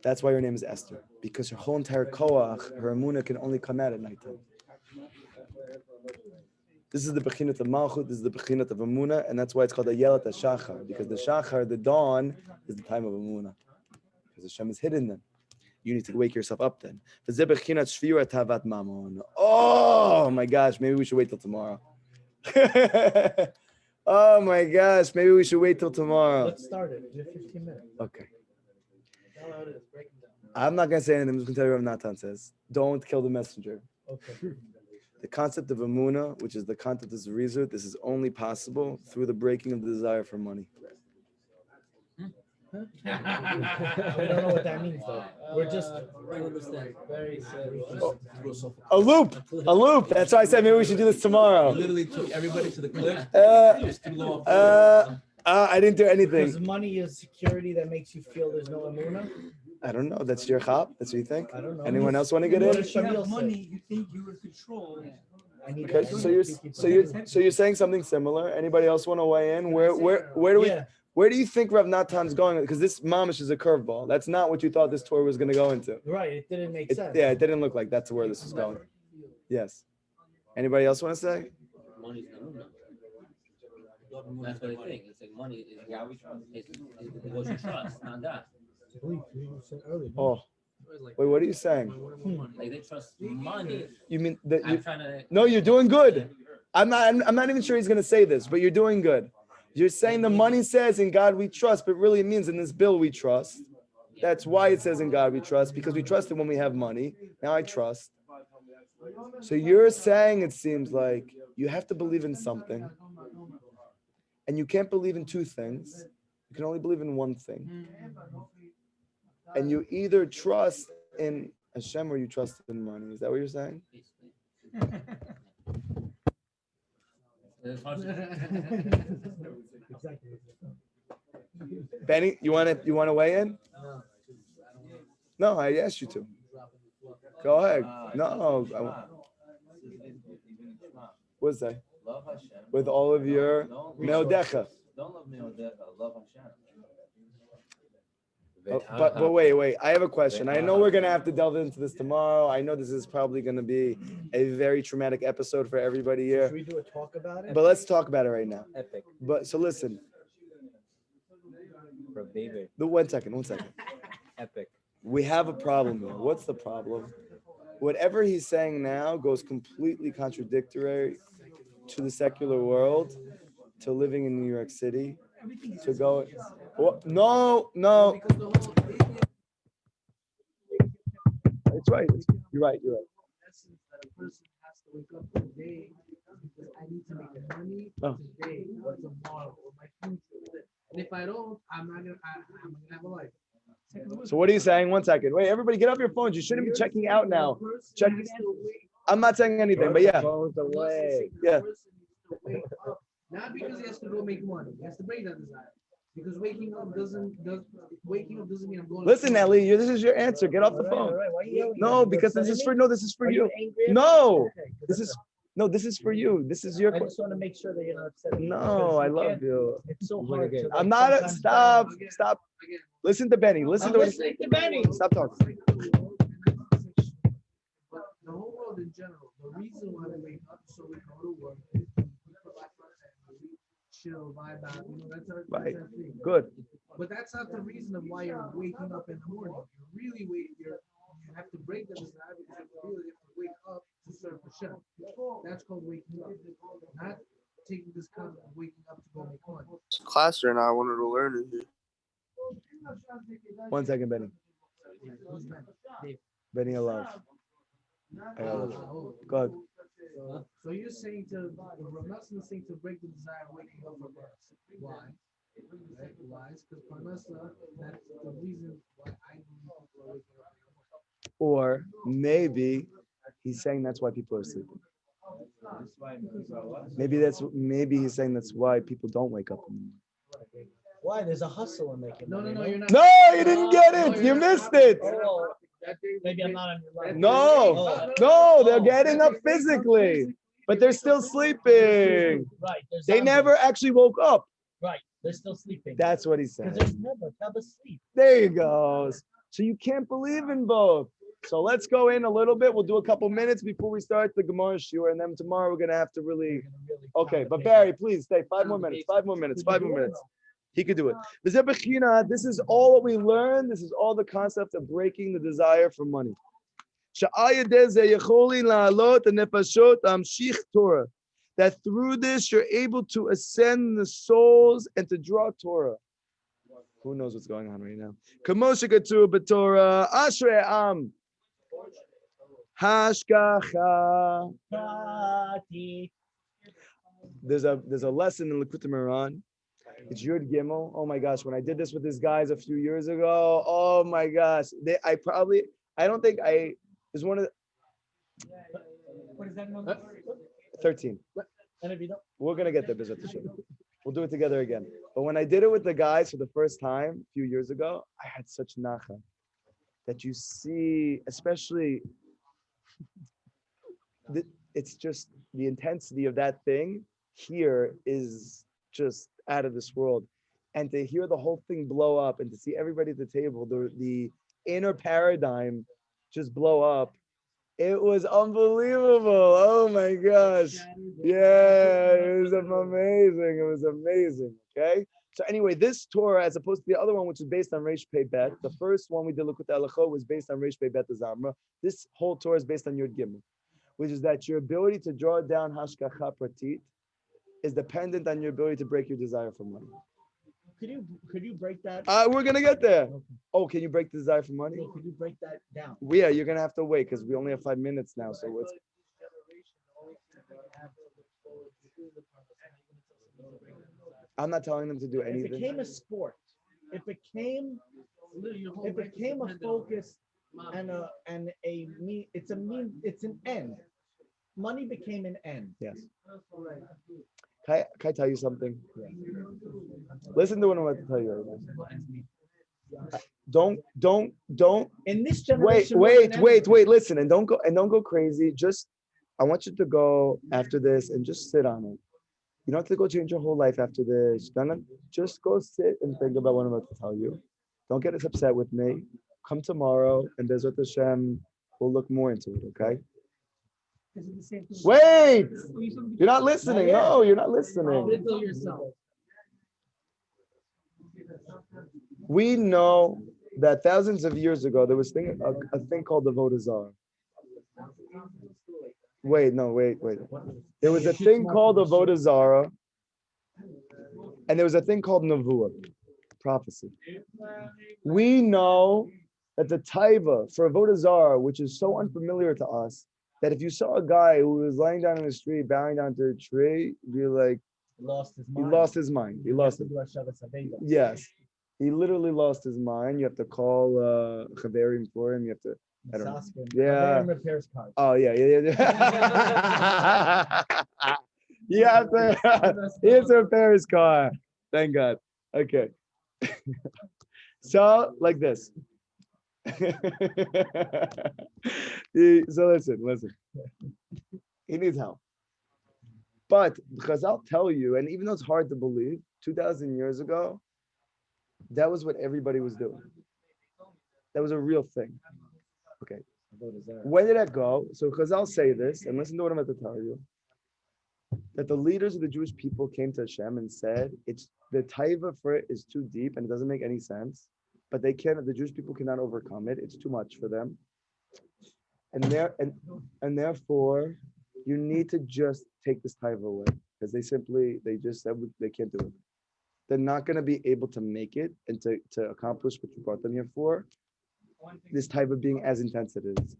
That's why her name is Esther. Because her whole entire koach, her emunah, can only come out at nighttime. This is the bechinat of Malchut, this is the bechinat of emunah, and that's why it's called a yelat shachar. Because the shachar, the dawn, is the time of emunah. Because Hashem is hidden then. You need to wake yourself up then. Oh my gosh, maybe we should wait till tomorrow. Oh my gosh, maybe we should wait till tomorrow. Let's start it. We have 15 minutes. Okay. Tell how it is. Break it down. I'm not going to say anything. I'm just going to tell you what Natan says. Don't kill the messenger. Okay. The concept of Emunah, which is the concept of Zerizut, this is only possible through the breaking of the desire for money. We don't know what that means though. We're just very A loop. That's why I said maybe we should do this tomorrow. Literally took everybody to the cliff. I didn't do anything. because money is security that makes you feel there's no emunah. I don't know. That's your chop. That's what you think. I don't know. Anyone else want to get What in? does Shamil say? Money, you think you're in control. I need Okay, that. so you're saying something similar. Anybody else want to weigh in? Where do we? Yeah. Where do you think Rav Natan's going? Because this mamish is a curveball. That's not what you thought this tour was going to go into. Right. It didn't make sense. Yeah, it didn't look like that's where this was going. Yes. Anybody else want to say? Money's the That's what I think. It's like money is what you trust, not God. Oh, wait. What are you saying? Like they trust money. You mean that? I'm trying to. No, you're doing good. I'm not even sure he's going to say this, but you're doing good. You're saying the money says in God we trust, but really it means in this bill we trust. That's why it says in God we trust, because we trust him when we have money. Now I trust. So you're saying it seems like you have to believe in something, and you can't believe in two things. You can only believe in one thing. And you either trust in Hashem or you trust in money. Is that what you're saying? Benny, you want to weigh in? No, I asked you to. Go ahead. No, What's that? Love Hashem. With all of your meodecha. Don't love meodecha. Love Hashem. But wait. I have a question. I know we're gonna have to delve into this tomorrow. I know this is probably gonna be a very traumatic episode for everybody here. Should we do a talk about it? But let's talk about it right now. Epic. But so listen. For baby. One second. Epic. We have a problem here. What's the problem? Whatever he's saying now goes completely contradictory to the secular world, to living in New York City, to go. Well, no. It's right. You're right. Essence that a person has to wake up today because I need to make money today or tomorrow or my future. And if I don't, I'm not gonna have a life. So what are you saying? 1 second. Wait, everybody get off your phones. You shouldn't be checking out now. Check. I'm not saying anything, but yeah. Yeah. Not because he has to go make money. He has to break that desire. Because waking up doesn't mean I'm going. Listen, Ellie, this is your answer. Get off the phone. No, because this is for you. No, this is for you. This is your. I just want to make sure that you're not upset. No, I love you. It's so hard. I'm not. Stop. Listen to Benny. Listen to Benny. Stop talking. But the whole world in general, the reason why we wake up so we go to work, we provide for our family, chill, vibe out, that's our thing. Good. But that's not the reason of why you're waking up in the morning. You're really you have to break the desire because you really have to wake up to serve Hashem. That's called waking up. Not taking this concept of waking up to go make money. Class right now, I wanted to learn it. 1 second, Benny. Benny, alive. Good. So you're saying Parnasa is saying to break the desire of waking up for us. Why? Right? Why? Because Parnasa, that's the reason why I believe people are waking up. Or maybe he's saying that's why people are sleeping. Maybe he's saying that's why people don't wake up in the morning. Why? There's a hustle in making money. No, you're not. No, you didn't get it. You missed it. Oh, maybe I'm not on your line. No, they're getting up physically, but they're still sleeping. Right. They never actually woke up. Right. They're still sleeping. That's what he said. Because there's never sleep. There you go. So you can't believe in both. So let's go in a little bit. We'll do a couple minutes before we start the Gemara shiur, and then tomorrow we're gonna have to really. Okay, but Barry, please stay. 5 more minutes. 5 more minutes. 5 more minutes. He could do it. This is all what we learn. This is all the concept of breaking the desire for money. That through this you're able to ascend the souls and to draw Torah. Who knows what's going on right now? Hashgacha. There's a lesson in Likutey Halachot. It's Yud Gimel. Oh my gosh, when I did this with these guys a few years ago, oh my gosh. Is one of the, What is that number? 13. We're going to get there, Bezrat Hashem. We'll do it together again. But when I did it with the guys for the first time a few years ago, I had such nacha that you see, especially, it's just the intensity of that thing here is just out of this world. And to hear the whole thing blow up and to see everybody at the table, the inner paradigm just blow up. It was unbelievable. Oh my gosh. Yeah, it was amazing. It was amazing. Okay. So anyway, this Torah, as opposed to the other one, which is based on Reish Pei Bet, the first one we did Likutey Halachot was based on Reish Pei Bet Zamra. This whole Torah is based on Yud Gimel, which is that your ability to draw down Hashgacha Pratit is dependent on your ability to break your desire for money. Could you break that? We're gonna get there. Okay. Oh, can you break the desire for money? No, could you break that down? Yeah, you're gonna have to wait because we only have 5 minutes now. So it's. I'm not telling them to do anything. It became a sport. It became a focus it's an end. Money became an end. Yes. Can I tell you something? Yeah. Listen to what I'm about to tell you right now. Don't. In this generation. Wait. Listen, and don't go crazy. Just I want you to go after this and just sit on it. You don't have to go change your whole life after this. Just go sit and think about what I'm about to tell you. Don't get as upset with me. Come tomorrow and Bezrat Hashem, we'll look more into it, okay? Wait! You're not listening. No, you're not listening. Riddle yourself. We know that thousands of years ago, there was a thing called the Avodah Zarah. Wait. There was a thing called Avodah Zarah, and there was a thing called Nevuah, prophecy. We know that the taiva for Avodah Zarah, which is so unfamiliar to us, that if you saw a guy who was lying down in the street, bowing down to a tree, you'd be like, he lost his mind. Yes. He literally lost his mind. You have to call Chaverim for him. You have to, I don't know. Yeah. Repairs cars. Oh, yeah. You have to, he has to repair his car. Thank God. Okay. So, like this. So listen. He needs help. But Chazal tell you, and even though it's hard to believe, 2,000 years ago, that was what everybody was doing. That was a real thing. Okay. Where did that go? So Chazal say this, and listen to what I'm about to tell you. That the leaders of the Jewish people came to Hashem and said, "It's the taiva for it is too deep and it doesn't make any sense. But the Jewish people cannot overcome it. It's too much for them. And therefore, you need to just take this taiva away because they just said they can't do it. They're not going to be able to make it and to accomplish what you brought them here for. This taiva being as intense as it is.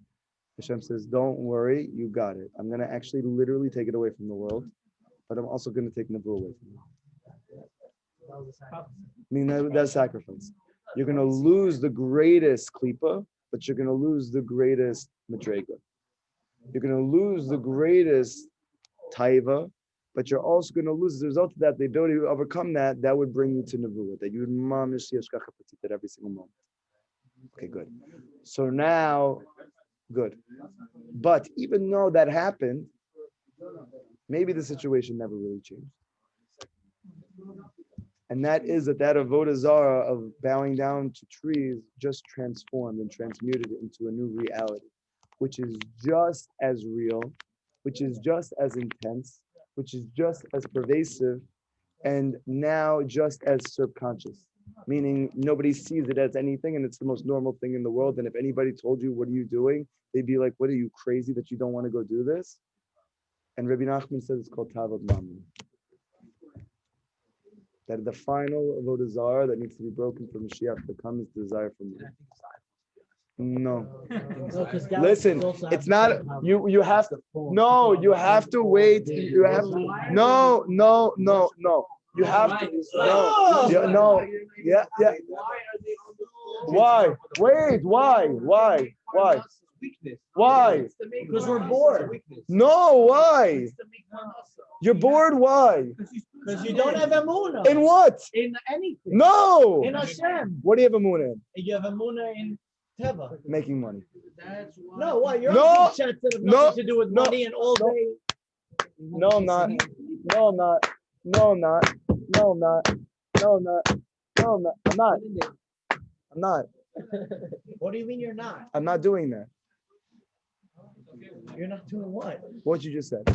Hashem says, don't worry, you got it. I'm going to actually literally take it away from the world, but I'm also going to take Nebuah away from you. I mean, that's sacrifice. You're going to lose the greatest klipa, but you're going to lose the greatest madrega. You're going to lose the greatest taiva, but you're also going to lose, as a result of that, the ability to overcome that would bring you to Nebuah, that you would mamish yashkacha patit every single moment. Okay, good. So now, good. But even though that happened, maybe the situation never really changed. And that is that Avodah Zarah of bowing down to trees just transformed and transmuted it into a new reality, which is just as real, which is just as intense, which is just as pervasive, and now just as subconscious. Meaning nobody sees it as anything, and it's the most normal thing in the world. And if anybody told you, what are you doing? They'd be like, what are you, crazy that you don't want to go do this? And Rabbi Nachman says it's called Tav Mammon. That the final Avodah Zarah that needs to be broken for Mashiach to come is the desire for me. No. Listen, it's not, you have to, no, you have to wait. You have to, no. You have to, no. Yeah. Why? Wait, why? Why? Because we're bored. No, why? You're bored, why? Because you don't have Emunah. In what? In anything. No. In Hashem. What do you have Emunah in? You have Emunah in Teva. Making money. That's why. No, what? You're No. on chat that have nothing to do with money and all day. No, I'm not. I'm not. What do you mean you're not? I'm not doing that. You're not doing what? What you just said.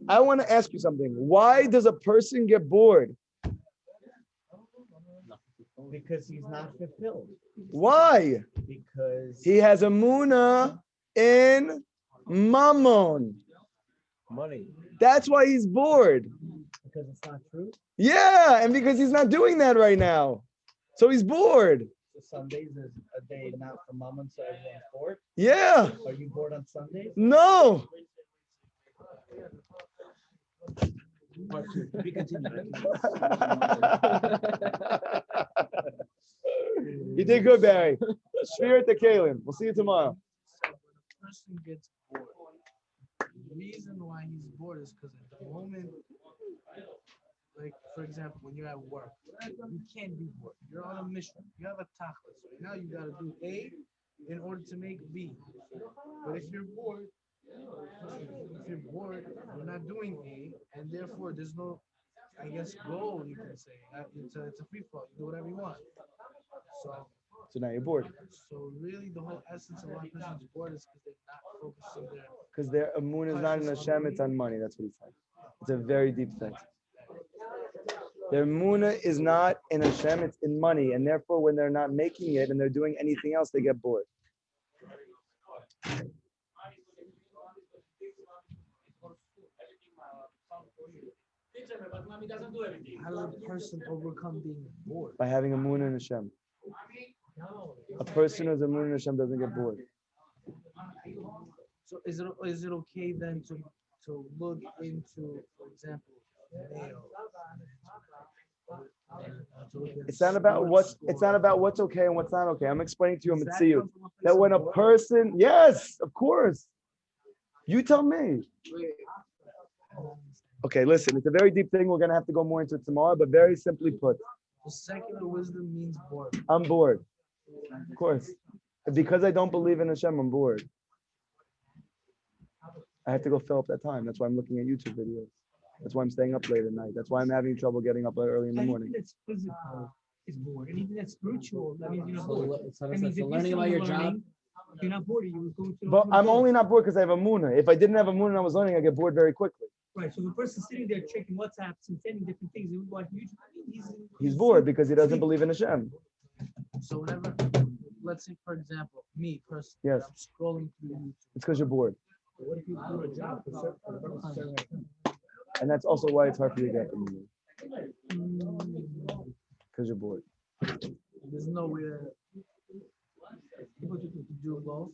I want to ask you something. Why does a person get bored? Because he's not fulfilled. Why? Because He has Emunah in Mammon. money. That's why he's bored. Because it's not true. Yeah, and because he's not doing that right now. So he's bored. So Sundays is a day not for Mammon, so everyone's bored. Yeah. Are you bored on Sundays? No. We continue. You did good, Barry. Spirit the Kalim. We'll see you tomorrow. So when a person gets bored, the reason why he's bored is because at the moment, like for example, when you're at work, you can't be bored. You're on a mission. You have a tachlis. Right now you got to do A in order to make B. But if you're bored, If you're bored, you're not doing A, and therefore there's no, I guess, goal, you can say. It's a free fall. You do whatever you want. So, So now you're bored. so really, the whole essence of why a person's bored is because they're not focusing their. Because their Emunah is not in Hashem, it's on money. That's what he's saying. It's a very deep thing. Their Emunah is not in Hashem, it's in money. And therefore, when they're not making it and they're doing anything else, they get bored. How does a person overcome being bored? By having Emunah in Hashem. A person who's Emunah in Hashem doesn't get bored. So is it okay then to look into, for example, male? It's not about what's okay and what's not okay. I'm explaining to you, Zerizut, that when a person, yes, of course. You tell me. Okay, listen, it's a very deep thing. We're gonna have to go more into it tomorrow, but very simply put. So secular wisdom means bored. I'm bored. Of course. Because I don't believe in Hashem, I'm bored. I have to go fill up that time. That's why I'm looking at YouTube videos. That's why I'm staying up late at night. That's why I'm having trouble getting up early in the morning. Anything that's physical is bored. Anything that's spiritual, that means you're not So, bored. so, That means if so you're learning still about your learning, job. you're not bored. You would go to. But I'm only not bored because I have Emunah. If I didn't have Emunah and I was learning, I get bored very quickly. Right. So the person sitting there checking WhatsApps and sending different things, he would watch YouTube. He's bored because he doesn't believe in Hashem. So whenever, let's say for example, me personally, Yes. I'm scrolling through YouTube. It's because you're bored. What if you do a job for And that's also why it's hard for you to get Emunah. Because you're bored. There's no way to do both.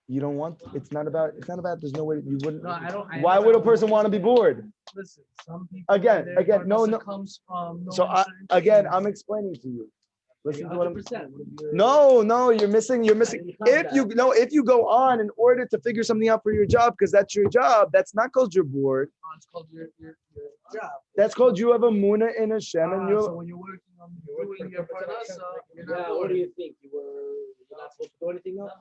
You don't want, it's not about, there's no way you wouldn't. No, I don't. Why would a person want to be bored? Listen, some people. Again, no. Comes from So I'm explaining to you. Listen to what I'm. 100%. No, you're missing. If you go on in order to figure something out for your job, because that's your job, that's not called you're bored. It's called your job. That's called you have a Emunah in Hashem, and So when you're working on doing your parnasa, you're not Yeah, what bored. do you think? You're not supposed to do anything else?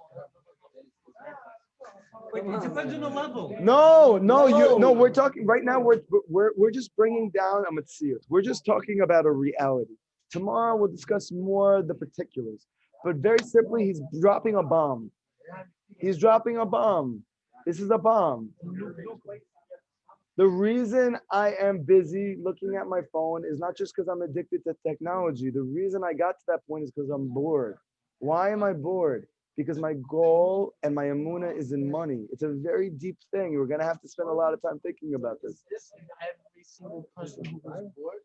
Wait, it depends on the level. No. We're talking right now. We're just bringing down a Metziut. We're just talking about a reality. Tomorrow we'll discuss more the particulars. But very simply, he's dropping a bomb. He's dropping a bomb. This is a bomb. The reason I am busy looking at my phone is not just because I'm addicted to technology. The reason I got to that point is because I'm bored. Why am I bored? Because my goal and my Emunah is in money. It's a very deep thing. We're going to have to spend a lot of time thinking about this. Every single person who is bored,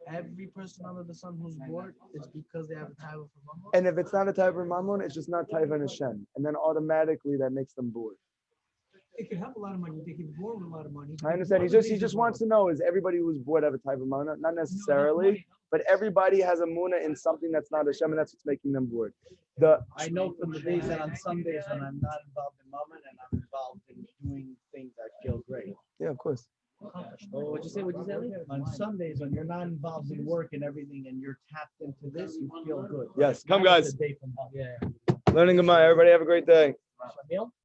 every person under the sun who's bored, it's because they have a taiva for mammon. And if it's not a taiva of mammon, it's just not taiva in Hashem. And then automatically that makes them bored. It can have a lot of money. They can be born with a lot of money. I understand. He just wants to know, is everybody who's bored have a taiva of mammon? Not necessarily, but everybody has a Emunah in something that's not Hashem, and that's what's making them bored. I know from the days that on Sundays when I'm not involved in Mammon and I'm involved in doing things that feel great. Yeah, of course. Oh, what'd you say? On Sundays when you're not involved in work and everything and you're tapped into this, you feel good. Yes, come Not guys. the day from home. Yeah. Learning Gemara. Everybody have a great day. Meal?